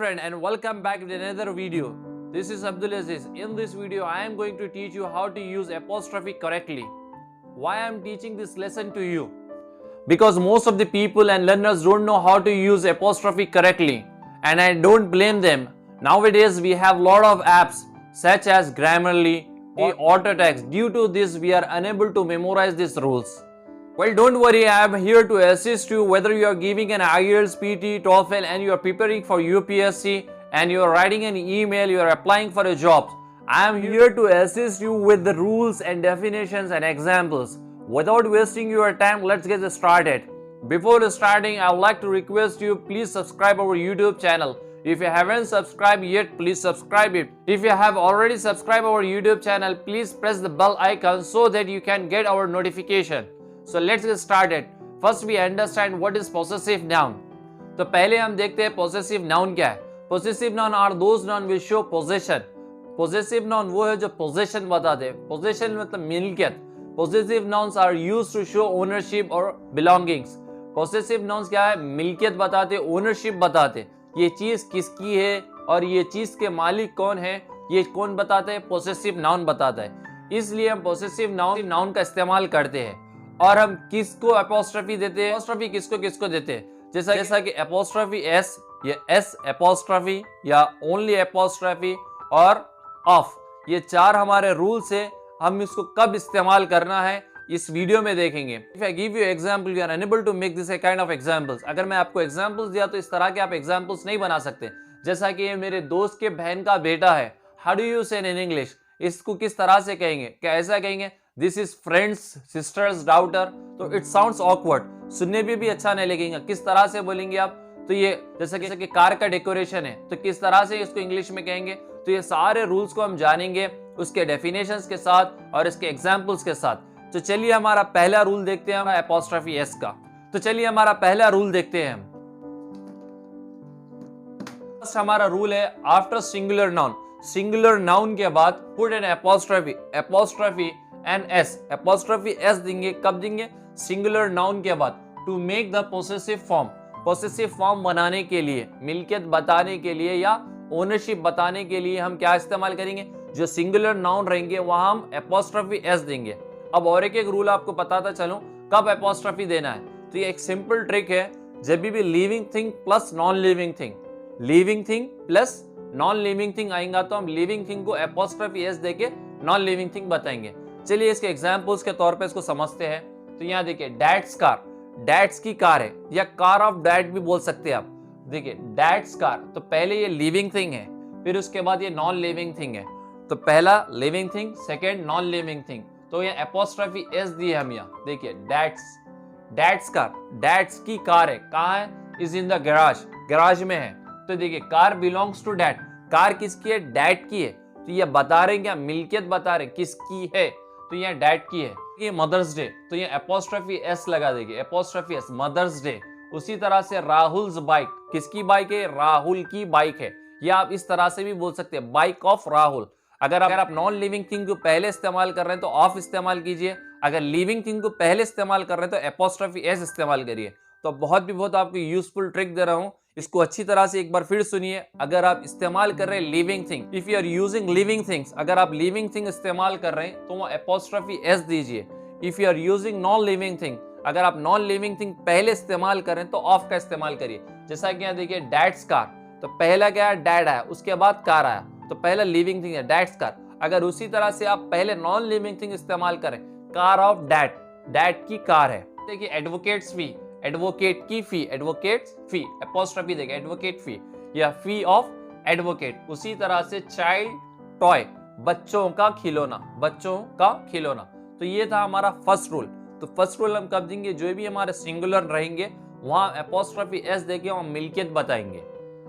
friend and welcome back with another video. This is Abdul Aziz. In this video I am going to teach you how to use apostrophe correctly. Why I am teaching this lesson to you? Because most of the people and learners don't know how to use apostrophe correctly, and I don't blame them. Nowadays we have lot of apps such as Grammarly or AutoText. Due to this we are unable to memorize these rules. Well, don't worry, I am here to assist you whether you are giving an IELTS, PT, TOEFL and you are preparing for UPSC and you are writing an email, you are applying for a job. I am here to assist you with the rules and definitions and examples. Without wasting your time, let's get started. Before starting, I would like to request you, please subscribe our YouTube channel. If you haven't subscribed yet, please subscribe it. If you have already subscribed our YouTube channel, please press the bell icon so that you can get our notification. So let's get started. First we understand what is possessive noun. तो पहले हम देखते हैं possessive noun क्या है. Possessive noun are those noun which show possession. Possessive noun वो है जो possession बताते हैं. Possession मतलब मिल्कियत. Possessive nouns are used to show ownership or belongings. Possessive nouns क्या है? मिल्कियत बताते, ownership बताते. ये चीज किसकी है और ये चीज के मालिक कौन है, ये कौन बताता है? Possessive noun बताता है. इसलिए हम possessive noun का इस्तेमाल करते हैं. और हम किसको अपॉस्ट्रोफी देते हैं? अपॉस्ट्रोफी किसको किसको देते हैं? जैसा कि अपॉस्ट्रोफी एस या एस अपॉस्ट्रोफी या ओनली अपॉस्ट्रोफी और ऑफ, ये चार हमारे रूल्स है. हम इसको कब इस्तेमाल करना है इस वीडियो में देखेंगे. If I give you example, you are unable to make this a kind of examples. अगर मैं आपको एग्जांपल्स दिया तो इस तरह के आप एग्जांपल्स नहीं बना सकते. जैसा कि ये मेरे दोस्त के बहन का बेटा है, हाउ डू यू से इन इंग्लिश? इसको किस तरह से कहेंगे? क्या ऐसा कहेंगे this is friends sisters daughter? तो इट साउंड्स ऑकवर्ड, सुनने में भी अच्छा नहीं लगेगा. किस तरह से बोलेंगे आप? तो ये जैसे कि कार का डेकोरेशन है, तो किस तरह से इसको इंग्लिश में कहेंगे? तो ये सारे रूल्स को हम जानेंगे उसके डेफिनेशंस के साथ और इसके एग्जांपल्स के साथ. तो चलिए हमारा पहला रूल देखते हैं अपॉस्ट्रोफी एस का. तो चलिए हमारा पहला रूल देखते हैं हम. फर्स्ट हमारा रूल है after singular noun. Singular noun के बाद put an apostrophe and S. Apostrophe S देंगे. कब देंगे? सिंगुलर नाउन के बाद. To make the possessive form. Possessive form बनाने के लिए, मिल्कियत बताने के लिए या ओनरशिप बताने के लिए हम क्या इस्तेमाल करेंगे? जो सिंगुलर नाउन रहेंगे वहां हम अपॉस्ट्रोफी एस देंगे. अब और एक रूल आपको बताता चलूं कब अपॉस्ट्रोफी देना है. तो ये एक सिंपल ट्रिक है. जब भी living thing plus non living thing, living thing plus non living thing आएगा तो हम लिविंग थिंग को अपॉस्ट्रोफी एस देके नॉन लिविंग थिंग बताएंगे. चलिए इसके एग्जांपल्स के तौर पे इसको समझते हैं. तो यहाँ देखिए डैड्स कार, डैड्स की कार है या कार ऑफ डैड भी बोल सकते हैं आप. देखिए डैड्स कार, तो पहले ये लिविंग थिंग है, फिर उसके बाद ये नॉन लिविंग थिंग है. तो पहला living thing, second non living thing. तो ये अपॉस्ट्रोफी एस दी है हम यहाँ. देखिए डैड्स कार, डैड्स की कार है. कहाँ है? Is in the garage, garage में है. तो देखिए car belongs to dad. Car किसकी है? डैड की है. तो ये बता रहे हैं क्या? मिल्कियत बता रहे किसकी है? तो ये डैड की है. ये मदर्स डे, तो ये अपॉस्ट्रोफी एस लगा देंगे. Apostrophe S, mother's day. उसी तरह से राहुल्स बाइक, किसकी बाइक है? राहुल की बाइक है. या आप इस तरह से भी बोल सकते हैं बाइक ऑफ राहुल. अगर आप नॉन लिविंग थिंग को पहले इस्तेमाल कर रहे हैं तो ऑफ इस्तेमाल कीजिए. अगर लिविंग थिंग को पहले इस्तेमाल कर रहे हैं तो अपॉस्ट्रोफी एस इस्तेमाल करिए. तो बहुत आपको यूजफुल ट्रिक दे रहा हूं, इसको अच्छी तरह से एक बार फिर सुनिए. अगर आप इस्तेमाल कर रहे हैं living thing, if you are using living things, अगर आप लिविंग थिंग इस्तेमाल कर रहे हैं तो वो अपॉस्ट्रोफी एस दीजिए. If you are using non living thing, अगर आप नॉन लिविंग थिंग पहले इस्तेमाल करें तो ऑफ का इस्तेमाल करिए. जैसा कि यहाँ देखिए डैड्स कार, तो पहला क्या है? डैड आया, उसके बाद कार आया, तो पहला लिविंग थिंग है डैड्स कार. अगर उसी तरह से आप पहले नॉन लिविंग थिंग इस्तेमाल करें, कार ऑफ डैड, डैड की कार है. देखिए एडवोकेट्स फी, एडवोकेट की फी, एडवोकेट फी, अपॉस्ट्रोफी देगा एडवोकेट फी या फी ऑफ एडवोकेट. उसी तरह से चाइल्ड टॉय, बच्चों का खिलौना, बच्चों का खिलौना. तो ये था हमारा फर्स्ट रूल. तो फर्स्ट रूल हम कब देंगे? जो भी हमारे सिंगुलर रहेंगे वहां अपॉस्ट्रोफी एस देके हम मिल्कियत बताएंगे.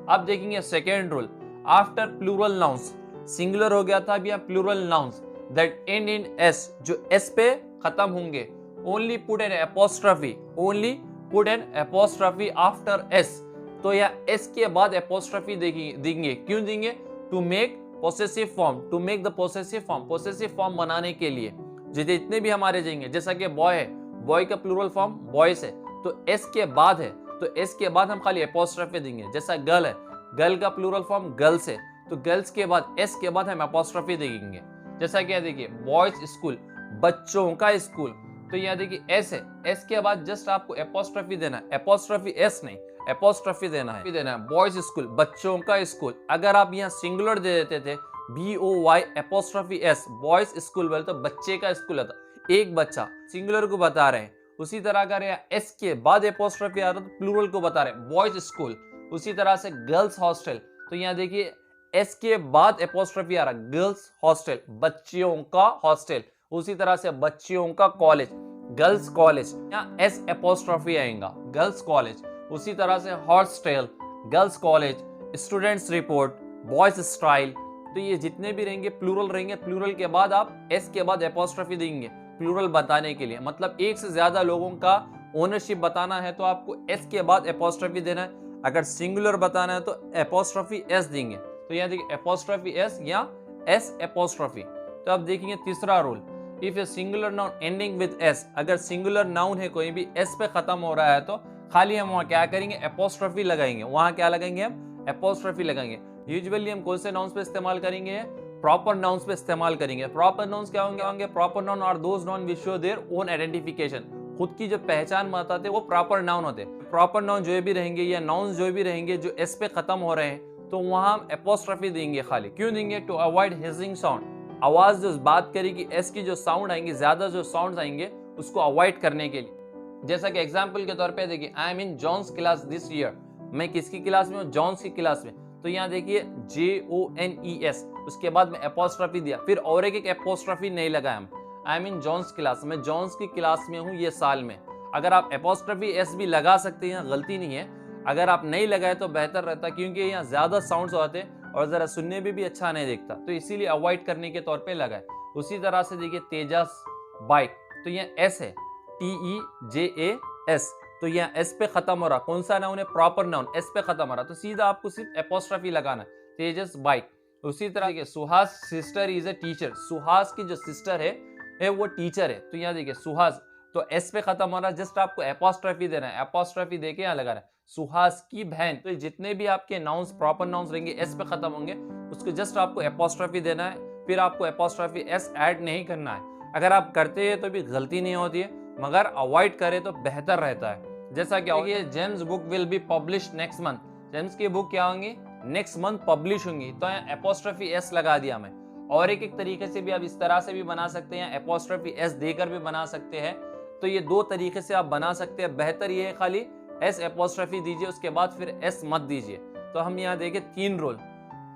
अब देखेंगे second rule after plural nouns. Singular हो गया था, अभी plural nouns that end in S, जो एस पे खत्म होंगे, only put an apostrophe, only put an apostrophe after S. तो या एस के बाद अपॉस्ट्रोफी देंगे. क्यों देंगे? To make possessive form, to make the possessive form, possessive form बनाने के लिए. जितने भी हमारे देंगे, जैसा कि बॉय है, बॉय का प्लूरल फॉर्म बॉयज है, तो एस के बाद है, तो एस के बाद हम खाली अपॉस्ट्रोफी देंगे. जैसा गर्ल है, गर्ल का प्लूरल फॉर्म गर्ल्स है, तो गर्ल्स के बाद एस के बाद हम अपोस्ट्रोफी देंगे। जैसा कि देखिए बॉयज स्कूल, बच्चों का स्कूल, तो यहाँ देखिए एस है, एस के बाद जस्ट आपको अपोस्ट्रोफी देना है, अपोस्ट्रोफी एस नहीं, अपोस्ट्रोफी देना है बॉयज स्कूल, बच्चों का स्कूल। अगर आप यहाँ सिंगुलर दे देते थे BOY apostrophe S boys school बोले तो बच्चे का स्कूल होता, एक बच्चा, सिंगुलर को बता रहे हैं। उसी तरह अगर यहाँ एस के बाद अपोस्ट्रोफी आ रहा तो प्लूरल को बता रहे हैं, बॉयज स्कूल। उसी तरह से गर्ल्स हॉस्टल, तो यहाँ देखिए एस के बाद अपोस्ट्रोफी आ रहा, गर्ल्स हॉस्टल, बच्चियों का हॉस्टल। उसी तरह से बच्चियों का कॉलेज, गर्ल्स कॉलेज, यहाँ एस अपोस्ट्रोफी आएगा, गर्ल्स कॉलेज। उसी तरह से hostel, girls college, students report, boys style. तो ये जितने भी रहेंगे प्लूरल रहेंगे, प्लूरल के बाद आप एस के बाद अपोस्ट्रोफी देंगे प्लूरल बताने के लिए। मतलब एक से ज्यादा लोगों का ओनरशिप बताना है तो आपको एस के बाद अपोस्ट्रोफी देना है। अगर सिंगुलर बताना है तो अपोस्ट्रोफी एस देंगे। तो यहाँ देखिए अपोस्ट्रोफी एस या एस अपोस्ट्रोफी। तो अब देखेंगे तीसरा rule, if a singular noun ending with S, अगर सिंगुलर नाउन है कोई भी एस पे खत्म हो रहा है तो खाली हम वहाँ क्या करेंगे, अपोस्ट्रोफी लगाएंगे। वहाँ क्या लगाएंगे, हम अपोस्ट्रोफी लगाएंगे। यूजुअली हम कौन से नाउन्स पे इस्तेमाल करेंगे, प्रॉपर नाउन्स पे इस्तेमाल करेंगे। प्रॉपर नाउन्स क्या होंगे, proper noun are those noun which show their own identification, खुद की जो पहचान बताते वो प्रॉपर नाउन होते हैं। प्रॉपर नाउन जो भी रहेंगे या नाउन्स जो भी रहेंगे जो एस पे खत्म हो रहे हैं तो वहां हम अपोस्ट्रोफी देंगे खाली। क्यों देंगे, टू अवॉइड हिजिंग साउंड, आवाज जो बात करेगी एस की जो साउंड आएंगे, ज्यादा जो साउंड आएंगे उसको अवॉइड करने के लिए। जैसा कि एग्जाम्पल के तौर पे देखिए, I am in John's class this year, मैं किसकी क्लास में हूँ, जॉन्स की क्लास में। तो यहाँ देखिए JONES, उसके बाद में अपोस्ट्रोफी दिया, फिर और एक अपोस्ट्रोफी नहीं लगाया हम, I am in John's class, मैं जॉन्स की क्लास में हूँ ये साल में। अगर आप अपोस्ट्रोफी एस भी लगा सकते हैं, गलती नहीं है। अगर आप नहीं लगाए तो बेहतर रहता, क्योंकि यहाँ ज्यादा साउंड्स होते हैं और जरा सुनने में भी अच्छा नहीं दिखता, तो इसीलिए अवॉइड करने के तौर पे लगाए। उसी तरह से देखिए तेजस बाइक, तो यहाँ एस है, TEJAS, तो यहाँ एस पे खत्म हो रहा, कौन सा नाउन है, प्रॉपर नाउन, एस पे खत्म हो रहा, तो सीधा आपको सिर्फ अपोस्ट्रोफी लगाना है, तेजस बाइक। उसी तरह के Suhas sister is a teacher, Suhas की जो सिस्टर है वो टीचर है। तो यहाँ देखिए सुहास, तो एस पे खत्म हो रहा, जस्ट आपको अपोस्ट्रोफी देना है, अपोस्ट्रोफी देके यहाँ लगाना है, सुहास की बहन। तो जितने भी आपके नाउन्स प्रॉपर नाउन्स रहेंगे एस पे खत्म होंगे, उसको जस्ट आपको अपोस्ट्रोफी देना है, फिर आपको अपोस्ट्रोफी एस ऐड नहीं करना है। अगर आप करते हैं तो भी गलती नहीं होती है, मगर अवॉइड करें तो बेहतर रहता है। जैसा कि होगी, James book will be publish next month, James की बुक क्या होंगी, नेक्स्ट मंथ पब्लिश होंगी, तो यहाँ अपोस्ट्रोफी एस लगा दिया मैं। और एक तरीके से भी आप इस तरह से भी बना सकते हैं, अपोस्ट्रोफी एस देकर भी बना सकते हैं। तो ये दो तरीके से आप बना सकते हैं। बेहतर ये है खाली एस अपोस्ट्रोफी दीजिए, उसके बाद फिर एस मत दीजिए। तो हम यहाँ देखें 3 rule,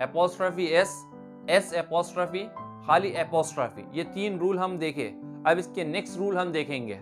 apostrophe S, S apostrophe, खाली अपोस्ट्रोफी, ये 3 रूल हम देखे। अब इसके नेक्स्ट रूल हम देखेंगे।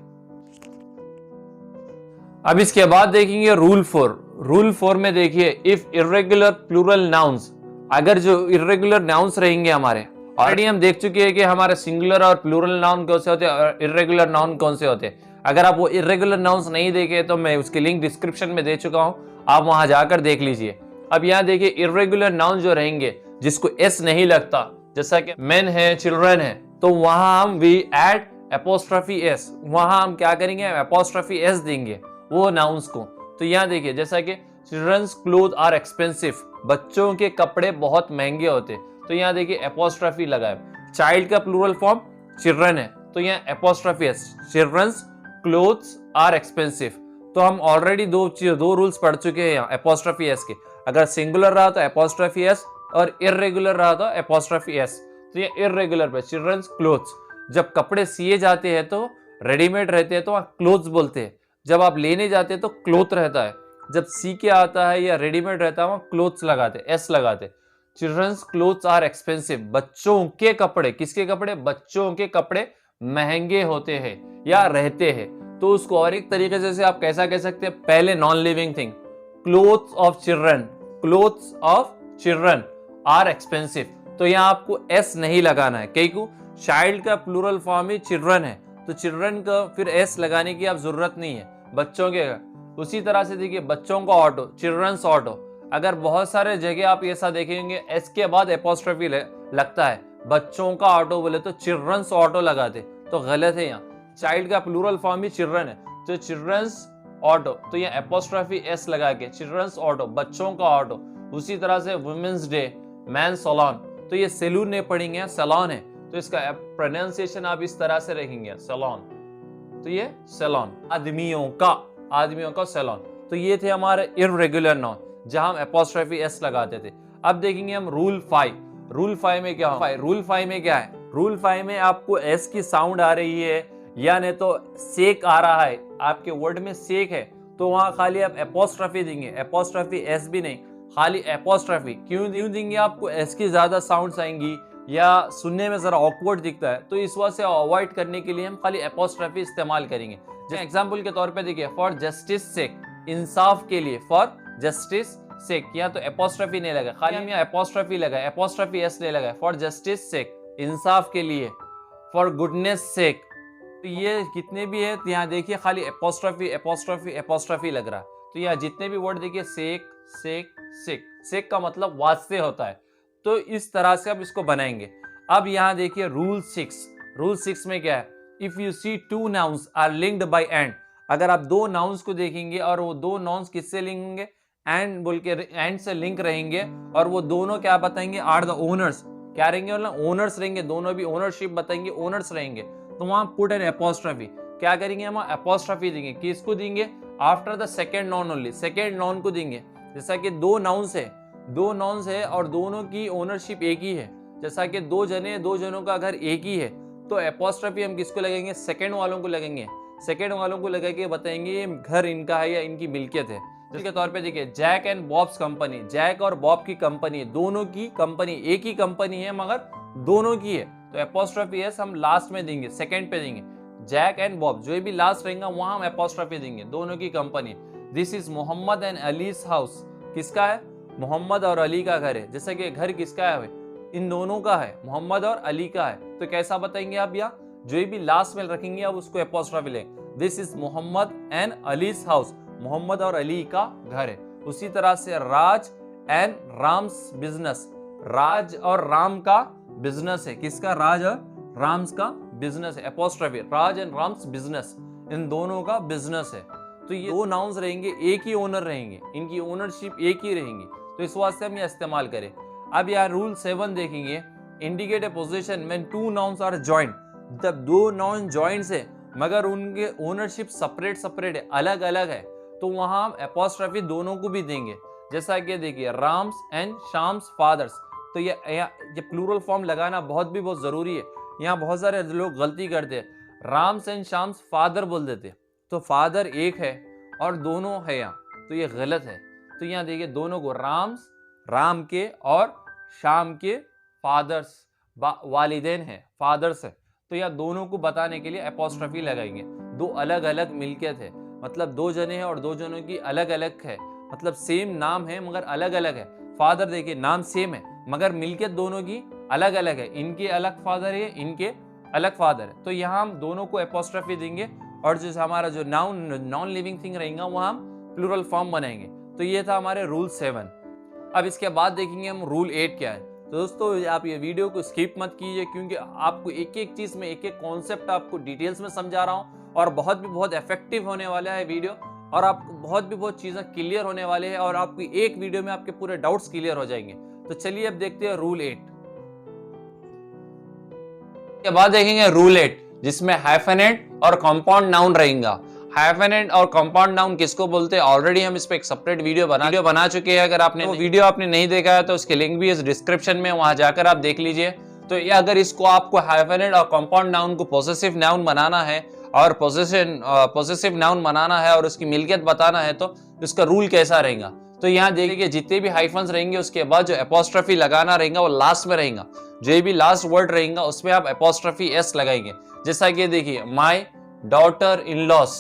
अब इसके बाद देखेंगे रूल 4। रूल 4 में देखिए, इफ इर्रेगुलर प्लूरल नाउन्स, अगर जो इर्रेगुलर नाउन्स रहेंगे हमारे, ऑलरेडी हम देख चुके हैं कि हमारे सिंगुलर और प्लूरल नाउन कौन से होते हैं और इर्रेगुलर नाउन कौन से होते हैं। अगर आप वो इर्रेगुलर नाउन्स नहीं देखे तो मैं उसकी लिंक डिस्क्रिप्शन में दे चुका हूं, आप वहां जाकर देख लीजिए। अब यहाँ देखिए इर्रेगुलर नाउन जो रहेंगे जिसको एस नहीं लगता, जैसा कि मेन है, चिल्ड्रन है, तो वहां हम वी एड अपोस्ट्रोफी एस, वहां हम क्या करेंगे, अपोस्ट्रोफी एस देंगे वो नाउन्स को। तो यहाँ देखिए जैसा कि चिल्ड्रंस क्लोथ आर एक्सपेंसिव, बच्चों के कपड़े बहुत महंगे होते, तो यहाँ देखिए अपोस्ट्रोफी लगाए। चाइल्ड का प्लूरल फॉर्म चिल्ड्रन है, तो यहाँ apostrophe S, children's clothes are expensive. तो हम ऑलरेडी दो रूल्स पढ़ चुके हैं यहाँ अपोस्ट्रोफी एस के। अगर सिंगुलर रहा तो अपोस्ट्रोफी एस और इर्रेगुलर रहा तो अपोस्ट्रोफी एस। तो ये इर्रेगुलर पे चिल्ड्रंस क्लोथ्स, जब कपड़े सिए जाते हैं तो रेडीमेड रहते हैं तो वहाँ क्लोथ्स बोलते हैं, जब आप लेने जाते हैं तो क्लोथ रहता है, जब सी के आता है या रेडीमेड रहता है वहाँ क्लोथ्स लगाते, एस लगाते। चिल्ड्रंस क्लोथ्स आर एक्सपेंसिव, बच्चों के कपड़े, किसके कपड़े, बच्चों के कपड़े महंगे होते हैं या रहते हैं। तो उसको और एक तरीके से आप कैसा कह सकते हैं, पहले non living thing, clothes of children, clothes of children are expensive. तो यहाँ आपको एस नहीं लगाना है, क्योंकि चाइल्ड का प्लूरल फॉर्म ही चिल्ड्रन है, तो चिल्ड्रन का फिर एस लगाने की आप जरूरत नहीं है, बच्चों के। उसी तरह से देखिए बच्चों का ऑटो, चिल्ड्रंस ऑटो, अगर बहुत सारे जगह आप ऐसा देखेंगे एस के बाद अपोस्ट्रोफी लगता है, बच्चों का ऑटो बोले तो चिल्ड्रंस ऑटो लगाते, तो गलत है। यहाँ चाइल्ड का प्लूरल फॉर्म ही चिल्ड्रन है, तो चिल्ड्रंस ऑटो, तो यहाँ अपोस्ट्रोफी एस लगा के चिल्ड्रंस ऑटो, बच्चों का ऑटो। उसी तरह से वुमेन्स डे, मैन सैलून, तो ये सैलून नहीं पढ़ेंगे, सैलून है, तो इसका प्रोनाउंसिएशन आप इस तरह से रखेंगे सैलून, तो ये सैलून, आदमियों का सैलून। तो ये थे हमारे इर्रेगुलर नाउन जहां हम एपोस्ट्रोफी एस लगाते थे। अब देखेंगे हम रूल 5। रूल 5 में क्या है? रूल 5 में क्या है? रूल 5 में आपको एस की साउंड आ रही है या नहीं तो सेक आ रहा है, आपके वर्ड में सेक है, तो वहां खाली आप एपोस्ट्रोफी देंगे, एपोस्ट्रोफी एस भी नहीं, खाली एपोस्ट्रोफी। क्यों देंगे? आपको एस की ज्यादा साउंड्स आएंगी या सुनने में जरा ऑकवर्ड दिखता है, तो इस वजह से अवॉइड करने के लिए हम खाली एपोस्ट्रोफी इस्तेमाल करेंगे। जैसे एग्जांपल के तौर पे देखिए, फॉर जस्टिस सेक, इंसाफ के लिए, फॉर जस्टिस सेक, या तो एपोस्ट्रोफी नहीं लगा, खाली हम यहाँ एपोस्ट्रोफी लगा, एपोस्ट्रोफी एस ले लगा, फॉर जस्टिस सेक, इंसाफ के लिए, फॉर गुडनेस सेक, तो ये कितने भी है यहाँ देखिए खाली एपोस्ट्रोफी एपोस्ट्रोफी एपोस्ट्रोफी लग रहा है। तो यहाँ जितने भी वर्ड देखिए सेक सेक सेक, सेक का मतलब वास्ते होता है, तो इस तरह से आप इसको बनाएंगे। अब यहाँ देखिए रूल 6। रूल 6 में क्या है? If you see two nouns are linked by and, अगर आप दो नाउन्स को देखेंगे और वो दो नाउन्स किससे लिंक होंगे? एंड बोल के, एंड से लिंक रहेंगे, और वो दोनों क्या बताएंगे? आर द ओनर्स, क्या रहेंगे? ओनर्स रहेंगे, दोनों भी ओनरशिप बताएंगे, ओनर्स रहेंगे, तो वहां पुट एन एपोस्ट्रोफी, क्या करेंगे हम? एपोस्ट्रोफी देंगे। किसको देंगे? After the second noun only, second noun को देंगे। जैसा कि दो नाउन्स है और दोनों की ओनरशिप एक ही है, जैसा कि दो जनों का घर एक ही है, तो एपोस्ट्रोफी हम किसको लगेंगे? सेकेंड वालों को लगेंगे। सेकेंड वालों को लगा के बताएंगे ये घर इनका है या इनकी मिल्कियत है। जिसके तौर पे देखिए, Jack and Bob's company, Jack और बॉब की कंपनी, दोनों की कंपनी, एक ही कंपनी है मगर दोनों की है, तो एपोस्ट्रोफी एस हम लास्ट में देंगे, सेकंड पे देंगे। जैक एंड बॉब जो भी लास्ट रहेगा वहां हम एपोस्ट्रोफी देंगे, दोनों की company. This is Mohammad and Ali's house, किसका है? मोहम्मद और अली का घर है। जैसे कि घर किसका है? इन दोनों का है, मोहम्मद और अली का है, तो कैसा बताएंगे आप? यहाँ जो भी लास्ट में रखेंगे आप उसको एपोस्ट्रोफी लेंगे। This is Mohammad and Ali's house, Mohammad और अली का घर है। उसी तरह से राज एंड राम्स बिजनेस, राज और राम का बिजनेस है, किसका? राज और राम्स का बिजनेस है, apostrophe, Raj and Ram's business, इन दोनों का बिजनेस है। तो ये दो नाउन्स रहेंगे, एक ही ओनर रहेंगे, इनकी ओनरशिप एक ही रहेंगी, तो इस वास्ते हम ये इस्तेमाल करें। अब यार रूल 7 देखेंगे, indicate a position when two nouns are joint, जब दो नाउन जॉइंट्स है मगर उनके ओनरशिप सेपरेट है, अलग अलग है, तो वहां हम एपोस्ट्रोफी दोनों को भी देंगे। जैसा कि देखिए, राम्स एंड शाम्स फादर्स, तो ये प्लूरल फॉर्म लगाना बहुत जरूरी है। यहाँ बहुत सारे लोग गलती करते हैं, राम्स एंड शाम्स फादर बोल देते, तो फादर एक है और दोनों है यहाँ, तो ये गलत है। तो यहाँ देखिए, दोनों को राम्स, राम के, और शाम के फादर्स, वालिदैन है, फादर्स है, तो यहाँ दोनों को बताने के लिए एपोस्ट्रोफी लगाएंगे। दो अलग अलग मिल्कियत है, मतलब दो जने हैं और दो जनों की अलग अलग है, मतलब सेम नाम है मगर अलग अलग है। फादर देखिए, नाम सेम है मगर मिल्कियत दोनों की अलग अलग है, इनके अलग फादर है, इनके अलग फादर है, तो यहाँ हम दोनों को एपोस्ट्रोफी देंगे। और जो हमारा जो नॉन लिविंग थिंग रहेगा वहाँ हम प्लूरल फॉर्म बनाएंगे। तो ये था हमारे रूल 7। अब इसके बाद देखेंगे हम रूल 8 क्या है। तो दोस्तों आप ये वीडियो को स्किप मत कीजिए, क्योंकि आपको एक एक चीज में, एक एक कॉन्सेप्ट आपको डिटेल्स में समझा रहा हूँ, और बहुत इफेक्टिव होने वाला है वीडियो, और आपको बहुत चीजें क्लियर होने वाले हैं, और आपकी एक वीडियो में आपके पूरे डाउट्स क्लियर हो जाएंगे। तो चलिए अब देखते हैं रूल 8 के बाद देखेंगे रूल 8, जिसमें हाइफेनेट और कंपाउंड नाउन रहेगा। हाइफेनेट और कंपाउंड नाउन किसको बोलते हैं? ऑलरेडी हम इस पे एक सेपरेट वीडियो बना चुके हैं। अगर आपने वो वीडियो आपने नहीं देखा है तो उसके लिंक भी इस डिस्क्रिप्शन में, वहां जाकर आप देख लीजिए। तो ये अगर इसको आपको हाइफेनेट और कंपाउंड नाउन को पॉसेसिव नाउन बनाना है और पॉसेसिव नाउन बनाना है और उसकी मिल्कियत बताना है, तो उसका रूल कैसा रहेगा। तो यहाँ देखिए, जितने भी हाइफन्स रहेंगे उसके बाद जो एपोस्ट्रोफी लगाना रहेगा वो लास्ट में रहेगा। जो भी लास्ट वर्ड रहेगा उसमें आप एपोस्ट्रोफी एस लगाएंगे। जैसा कि देखिए, my daughter in loss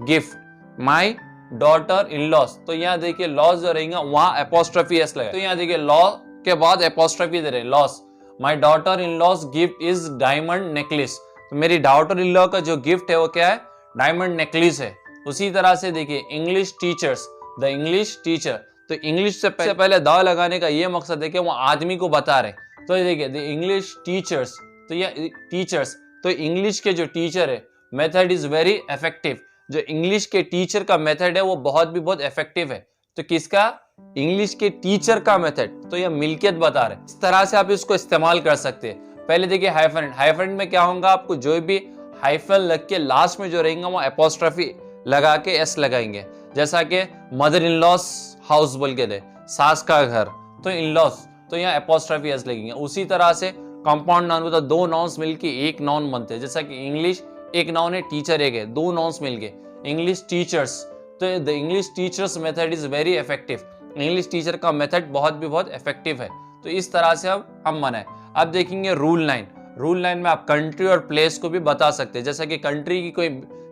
gift, my daughter in loss, तो यहाँ देखिए लॉस जो रहेगा वहां एपोस्ट्रोफी एस लगा। तो यहाँ देखिए, लॉ के बाद एपोस्ट्रोफी दे रहे, loss, my daughter in loss gift is diamond necklace, तो मेरी डॉटर इन लॉ का जो गिफ्ट है वो क्या है? डायमंड नेकलेस है। उसी तरह से देखिए, English teachers, the English teacher, तो इंग्लिश से पहले द लगाने का ये मकसद है कि वो आदमी को बता रहे। तो देखिए, द इंग्लिश टीचर्स, तो ये टीचर्स, तो इंग्लिश के जो टीचर है, मेथड इज वेरी इफेक्टिव, जो इंग्लिश के टीचर का मेथड है वो बहुत इफेक्टिव है। तो किसका? इंग्लिश के टीचर का मेथड, तो यह मिल्कियत बता रहे हैं। इस तरह से आप इसको इस्तेमाल कर सकते हैं। पहले देखिए हाइफन, हाइफन में क्या होगा, आपको जो भी हाइफन लग के लास्ट में जो रहेंगे वो एपोस्ट्रोफी लगा के एस लगाएंगे। जैसा कि मदर इन लॉस हाउस बोल के दे, सास का घर, तो इन लॉस, तो यहाँ एपोस्ट्रोफी एस लगेंगे। उसी तरह से कंपाउंड नाउन में तो दो नाउन्स मिलके एक नाउन बनते हैं। जैसा कि इंग्लिश एक नाउन है, टीचर एक है, दो नाउन्स मिलके इंग्लिश टीचर्स, तो the English teachers method is very effective. English teacher का मेथड बहुत इफेक्टिव है। तो इस तरह से अब हम बनाए। अब देखेंगे रूल 9। रूल 9 में आप कंट्री और प्लेस को भी बता सकते हैं। जैसा कि कंट्री की कोई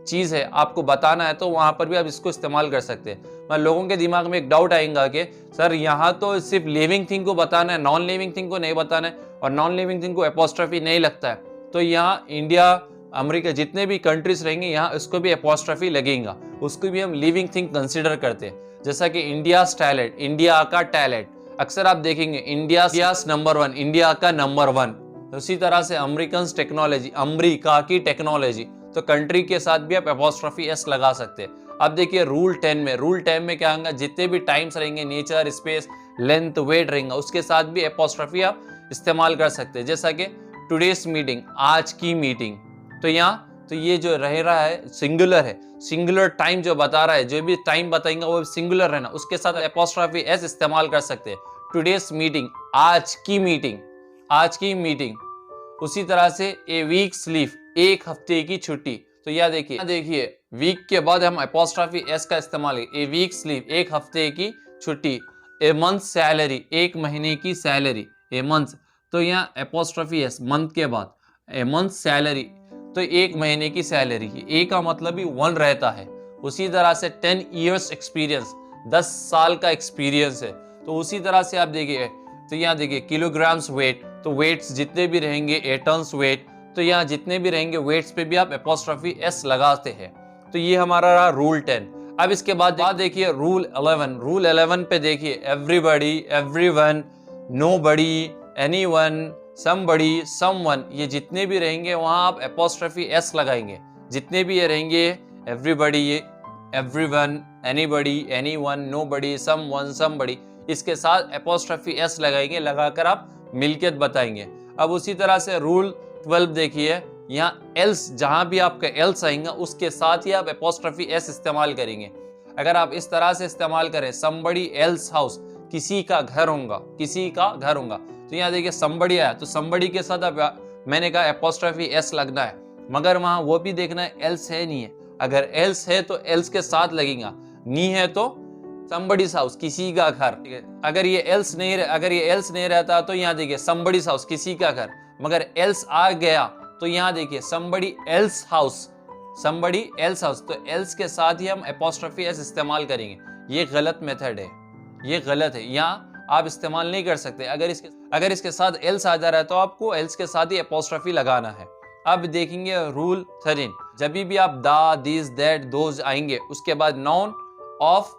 चीज है आपको बताना है तो वहां पर भी आप इसको इस्तेमाल कर सकते हैं। मैं लोगों के दिमाग में एक डाउट आएगा कि सर यहाँ तो सिर्फ लिविंग थिंग को बताना है, नॉन लिविंग थिंग को नहीं बताना है, और नॉन लिविंग थिंग को एपोस्ट्रोफी नहीं लगता है। तो यहाँ इंडिया, अमेरिका, जितने भी कंट्रीज रहेंगे यहाँ इसको भी एपोस्ट्रोफी लगेगा, उसको भी हम लिविंग थिंग कंसिडर करते हैं। जैसा कि इंडिया टैलेंट, इंडिया का टैलेंट, अक्सर आप देखेंगे इंडिया नंबर 1, इंडिया का नंबर 1। उसी तरह से अमेरिकन टेक्नोलॉजी, अमेरिका की टेक्नोलॉजी, तो कंट्री के साथ भी आप एपोस्ट्रोफी एस लगा सकते हैं। अब देखिए रूल 10 में, रूल 10 में क्या होगा, जितने भी टाइम्स रहेंगे, नेचर, स्पेस, लेंथ, वेट रहेंगे, उसके साथ भी एपोस्ट्रोफी आप इस्तेमाल कर सकते हैं। जैसा कि टुडेस मीटिंग, आज की मीटिंग, तो यहाँ तो ये जो रह रहा है सिंगुलर है, सिंगुलर टाइम जो बता रहा है, जो भी टाइम बताएंगे वो सिंगुलर रहना, उसके साथ एपोस्ट्रोफी एस इस्तेमाल कर सकते हैं। टुडेस मीटिंग, आज की मीटिंग, आज की मीटिंग। उसी तरह से ए वीक्स लीव, एक हफ्ते की छुट्टी, तो यह देखिए वीक के बाद हम एपोस्ट्रोफी एस का इस्तेमाल, ए वीक्स लीव, एक हफ्ते की छुट्टी। ए मंथ सैलरी, एक महीने की सैलरी, ए मंथ, तो यहाँ एपोस्ट्रोफी एस, मंथ के बाद ए मंथ सैलरी, तो एक महीने की सैलरी की, ए का मतलब भी 1 रहता है। उसी तरह से 10 इयर्स एक्सपीरियंस, 10 साल का एक्सपीरियंस है। तो उसी तरह से आप देखिए, तो यहाँ देखिए किलोग्राम्स वेट, तो वेट्स जितने भी रहेंगे, एटम्स वेट, तो यहाँ जितने भी रहेंगे वेट्स पे भी आप एपोस्ट्रोफी एस लगाते हैं। तो ये हमारा रहा रूल 10। अब इसके बाद देखिए रूल 11। रूल 11 पे देखिए everybody, everyone, nobody, anyone, somebody, someone, ये जितने भी रहेंगे वहां आप एपोस्ट्रोफी एस लगाएंगे। जितने भी ये रहेंगे, everybody, everyone, anybody, anyone, nobody, someone, somebody, इसके साथ एपोस्ट्रोफी एस लगाएंगे, लगाकर आप मिल्कियत बताएंगे। अब उसी तरह से रूल 12 देखिए, यहाँ एल्स, जहां भी आपका एल्स आएगा उसके साथ ही आप एपोस्ट्रोफी एस इस्तेमाल करेंगे। अगर आप इस तरह से इस्तेमाल करें, समबडी एल्स हाउस, किसी का घर होगा, किसी का घर होगा, तो यहाँ देखिए समबडी आया, तो समबडी के साथ आप, मैंने कहा एपोस्ट्रोफी एस लगना है, मगर वहां वो भी देखना है एल्स है नहीं है। अगर एल्स है तो एल्स के साथ लगेगा, नहीं है तो समबडीज हाउस, किसी का घर। अगर ये एल्स नहीं रहता तो यहाँ देखिए समबडीज हाउस, किसी का घर, मगर एल्स आ गया तो यहाँ देखिए somebody else house, somebody else house, तो एल्स के साथ ही हम एपोस्ट्रोफी एस इस्तेमाल करेंगे। ये गलत मेथड है, ये गलत है, यहाँ आप इस्तेमाल नहीं कर सकते। अगर इसके साथ एल्स आ जा रहा है तो आपको एल्स के साथ ही एपोस्ट्रोफी लगाना है। अब देखेंगे रूल 13। जब भी आप दा, दिस, दैट, दोज आएंगे, उसके बाद noun of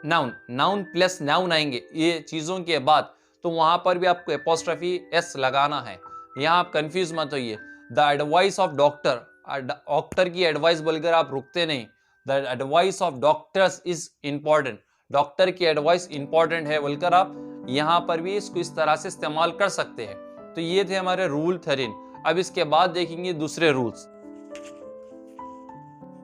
noun, noun plus noun आएंगे ये चीजों के बाद, तो वहां पर भी आपको एपोस्ट्रोफी एस लगाना है। यहाँ आप कंफ्यूज मत होइए। The advice of doctor, doctor की एडवाइस बोलकर आप रुकते नहीं। The advice of doctors is important, doctor की एडवाइस इंपॉर्टेंट है बोलकर आप यहाँ पर भी इसको इस तरह से इस्तेमाल कर सकते हैं। तो ये थे हमारे रूल 13। अब इसके बाद देखेंगे दूसरे रूल्स।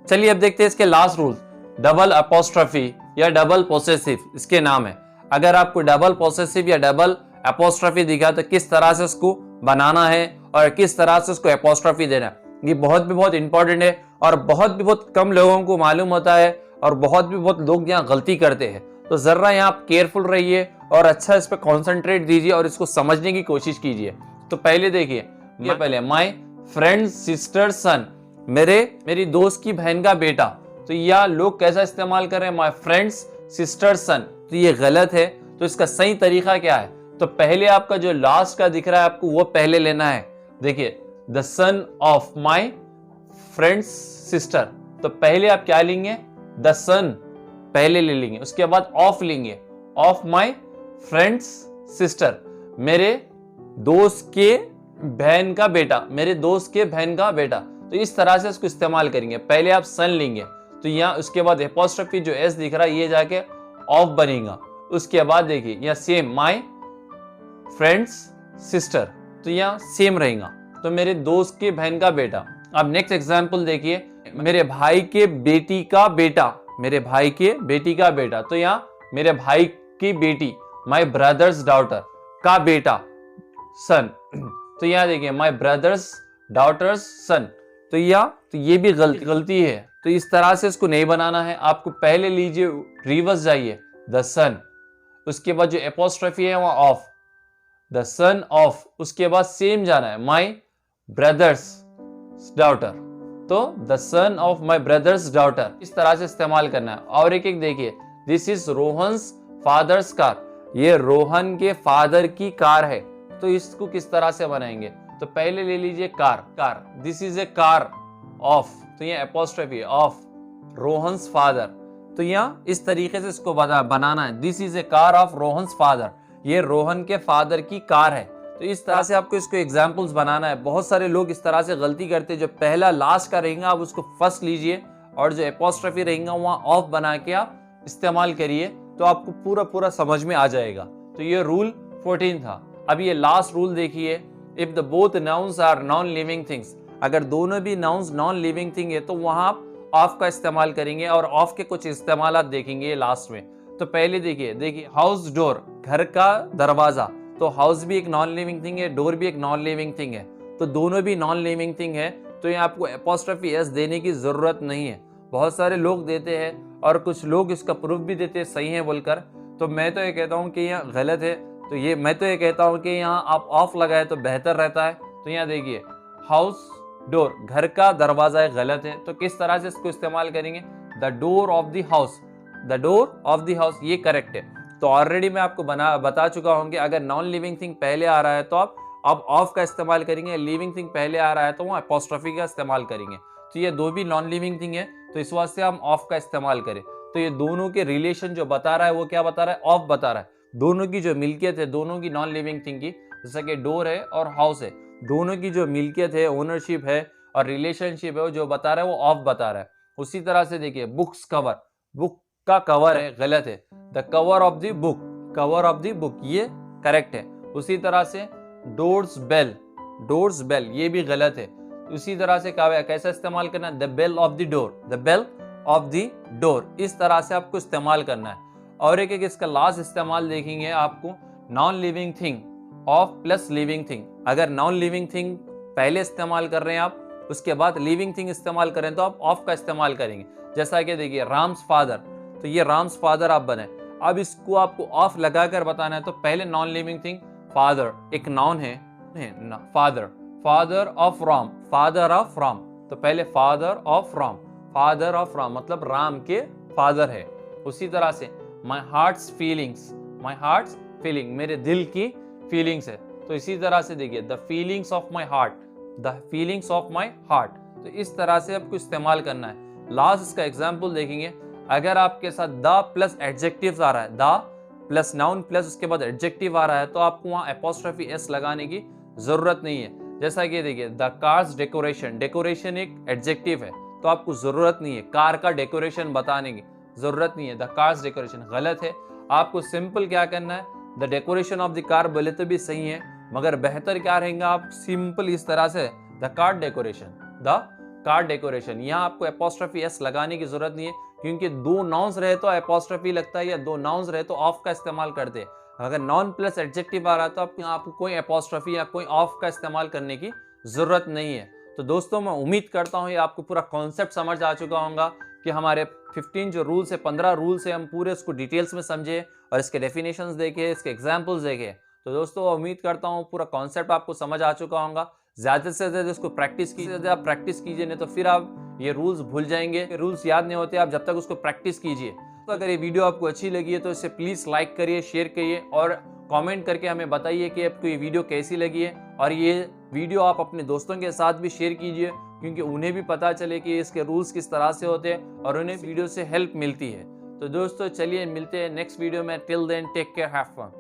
चलिए अब देखते हैं इसके लास्ट रूल, डबल एपोस्ट्रोफी या डबल पोसेसिव, इसके नाम है। अगर आपको डबल पोसेसिव या डबल एपोस्ट्रोफी दिखा तो किस तरह से इसको बनाना है और किस तरह से उसको एपोस्ट्रोफी देना है, ये बहुत इंपॉर्टेंट है और बहुत कम लोगों को मालूम होता है और बहुत लोग यहाँ गलती करते हैं। तो जरा यहाँ आप केयरफुल रहिए और अच्छा इस पर कॉन्सेंट्रेट दीजिए और इसको समझने की कोशिश कीजिए। तो पहले देखिए, पहले माई फ्रेंड सिस्टर सन, मेरी दोस्त की बहन का बेटा, तो यह लोग कैसा इस्तेमाल कर रहे हैं, माई फ्रेंड्स सिस्टर सन, तो ये गलत है। तो इसका सही तरीका क्या है, तो पहले आपका जो लास्ट का दिख रहा है आपको वो पहले लेना है। देखिए the son of my friends sister, तो पहले आप क्या लेंगे, द सन पहले ले लेंगे, उसके बाद ऑफ लेंगे, ऑफ माई फ्रेंड्स सिस्टर, मेरे दोस्त के बहन का बेटा, मेरे दोस्त के बहन का बेटा। तो इस तरह से इसको इस्तेमाल करेंगे। पहले आप सन लेंगे, तो यहाँ उसके बाद एपोस्ट्रोफी जो एस दिख रहा है ये जाके ऑफ बनेगा, उसके बाद देखिए यहाँ सेम, माई फ्रेंड्स सिस्टर, तो यहाँ सेम रहेगा, तो मेरे दोस्त की बहन का बेटा। अब नेक्स्ट एग्जाम्पल देखिए, मेरे भाई के बेटी का बेटा, मेरे भाई के बेटी का बेटा, तो यहाँ मेरे भाई की बेटी, माई ब्रदर्स डॉटर का बेटा, सन, तो यहाँ देखिए माई ब्रदर्स डॉटर्स सन, तो ये भी गलती है, तो इस तरह से इसको नहीं बनाना है। आपको पहले लीजिए, रिवर्स जाइए, द सन, उसके बाद जो एपोस्ट्रोफी है वहां ऑफ, द सन ऑफ, उसके बाद सेम जाना है, माई ब्रदर्स डॉटर, तो the son of my brothers daughter, इस तरह से इस्तेमाल करना है। और एक एक देखिए, this is Rohan's father's car, ये रोहन के फादर की कार है, तो इसको किस तरह से बनाएंगे, तो पहले ले लीजिए car, car, this is a car of, तो ये एपोस्ट्रोफी ऑफ रोहन्स फादर, तो यहाँ इस तरीके से इसको बनाना है, this is a car of Rohan's father, ये रोहन के फादर की कार है। तो इस तरह से आपको इसको एग्जाम्पल्स बनाना है। बहुत सारे लोग इस तरह से गलती करते हैं, जो पहला लास्ट का रहेगा आप उसको फर्स्ट लीजिए, और जो एपोस्ट्रोफी रहेगा वहां ऑफ बना के आप इस्तेमाल करिए, तो आपको पूरा समझ में आ जाएगा। तो ये रूल 14 था। अब ये लास्ट रूल देखिए, if the both nouns are non living things, अगर दोनों भी नाउन्स नॉन लिविंग थिंग है तो वहां आप ऑफ का इस्तेमाल करेंगे, और ऑफ के कुछ इस्तेमाल देखेंगे लास्ट में। तो पहले देखिए हाउस डोर, घर का दरवाजा, तो हाउस भी एक नॉन लिविंग थिंग है, डोर भी एक नॉन लिविंग थिंग है, तो दोनों भी नॉन लिविंग थिंग है, तो ये आपको एपोस्ट्रोफी एस देने की जरूरत नहीं है। बहुत सारे लोग देते हैं और कुछ लोग इसका प्रूफ भी देते हैं सही है बोलकर, तो मैं तो ये कहता हूँ कि यहाँ गलत है, तो ये मैं तो ये कहता हूँ कि यहाँ आप ऑफ लगाए तो बेहतर रहता है। तो यहाँ देखिए हाउस डोर, घर का दरवाजा है, गलत है, तो किस तरह से इसको इस्तेमाल करेंगे, the door of the house, the door of the house, ये करेक्ट है। तो ऑलरेडी मैं आपको बता चुका हूँ कि अगर नॉन लिविंग थिंग पहले आ रहा है तो आप ऑफ का इस्तेमाल करेंगे, लिविंग थिंग पहले आ रहा है तो वो एपोस्ट्रोफी का इस्तेमाल करेंगे। तो ये दो भी नॉन लिविंग थिंग है, तो इस वास्ते हम ऑफ का इस्तेमाल करें। तो ये दोनों के रिलेशन जो बता रहा है वो क्या बता रहा है, ऑफ बता रहा है। दोनों की जो मिल्कियत है, दोनों की नॉन लिविंग थिंग की, जैसा कि डोर है और हाउस है, दोनों की जो मिल्कियत है, ओनरशिप है और रिलेशनशिप है, वो जो बता रहा है वो ऑफ बता रहा है। उसी तरह से देखिए बुक्स कवर, बुक का कवर है, गलत है, the cover of the book, cover of the book, ये करेक्ट है। उसी तरह से डोर्स बेल, डोर्स बेल, ये भी गलत है। उसी तरह से कैसा इस्तेमाल करना है, the bell of the door, the bell of the door, इस तरह से आपको इस्तेमाल करना है। और एक इसका लास्ट इस्तेमाल देखेंगे आपको, non living thing of plus living thing. अगर नॉन लिविंग थिंग पहले इस्तेमाल कर रहे हैं आप, उसके बाद लिविंग थिंग इस्तेमाल करें तो आप ऑफ का इस्तेमाल करेंगे। जैसा कि देखिए राम्स फादर, तो ये राम्स फादर आप बने, अब इसको आपको ऑफ लगाकर बताना है, तो पहले नॉन लिविंग थिंग फादर, एक नाउन है father, father of Ram, father of Ram, तो पहले father of Ram, father of Ram मतलब राम के फादर है। उसी तरह से माई हार्ट्स फीलिंग्स, माई हार्ट्स फीलिंग, मेरे दिल की फीलिंग्स है, तो इसी तरह से देखिए the feelings of my heart, the feelings of my heart, तो इस तरह से आपको इस्तेमाल करना है। लास्ट इसका एग्जाम्पल देखेंगे, अगर आपके साथ द प्लस एडजेक्टिव आ रहा है, द प्लस नाउन प्लस उसके बाद एडजेक्टिव आ रहा है, तो आपको वहां एपोस्ट्रोफी एस लगाने की जरूरत नहीं है। जैसा कि देखिए द कार्स डेकोरेशन, डेकोरेशन एक एडजेक्टिव है, तो आपको जरूरत नहीं है कार का डेकोरेशन बताने की, जरूरत नहीं है, द कार्स डेकोरेशन गलत है। आपको सिंपल क्या करना है, the decoration of the car बोले तो भी सही है, मगर बेहतर क्या रहेगा, आप सिंपल इस तरह से the car decoration, the car decoration, यहाँ आपको एपोस्ट्रोफी एस लगाने की जरूरत नहीं है, क्योंकि दो नाउन्स रहे तो एपोस्ट्रोफी लगता है, या दो नाउन्स रहे तो ऑफ का इस्तेमाल करते हैं। अगर नॉन प्लस एडजेक्टिव आ रहा है तो आपको कोई एपोस्ट्रोफी या कोई ऑफ का इस्तेमाल करने की जरूरत नहीं है। तो दोस्तों मैं उम्मीद करता हूँ ये आपको पूरा कॉन्सेप्ट समझ आ चुका होगा कि हमारे 15 जो रूल्स है, 15 रूल्स है, हम पूरे उसको डिटेल्स में समझे और इसके डेफिनेशंस देखे, इसके एग्जाम्पल्स देखे। तो दोस्तों उम्मीद करता हूँ पूरा कॉन्सेप्ट आपको समझ आ चुका होगा। ज्यादा से ज्यादा इसको प्रैक्टिस कीजिए, आप प्रैक्टिस कीजिए, नहीं तो फिर आप ये रूल्स भूल जाएंगे। रूल्स याद नहीं होते आप जब तक उसको प्रैक्टिस कीजिए। तो अगर ये वीडियो आपको अच्छी लगी है तो इसे प्लीज लाइक करिए, शेयर करिए और कमेंट करके हमें बताइए कि आपको ये वीडियो कैसी लगी है। और ये वीडियो आप अपने दोस्तों के साथ भी शेयर कीजिए, क्योंकि उन्हें भी पता चले कि इसके रूल्स किस तरह से होते हैं और उन्हें वीडियो से हेल्प मिलती है। तो दोस्तों चलिए मिलते हैं नेक्स्ट वीडियो में। Till then take care, have fun.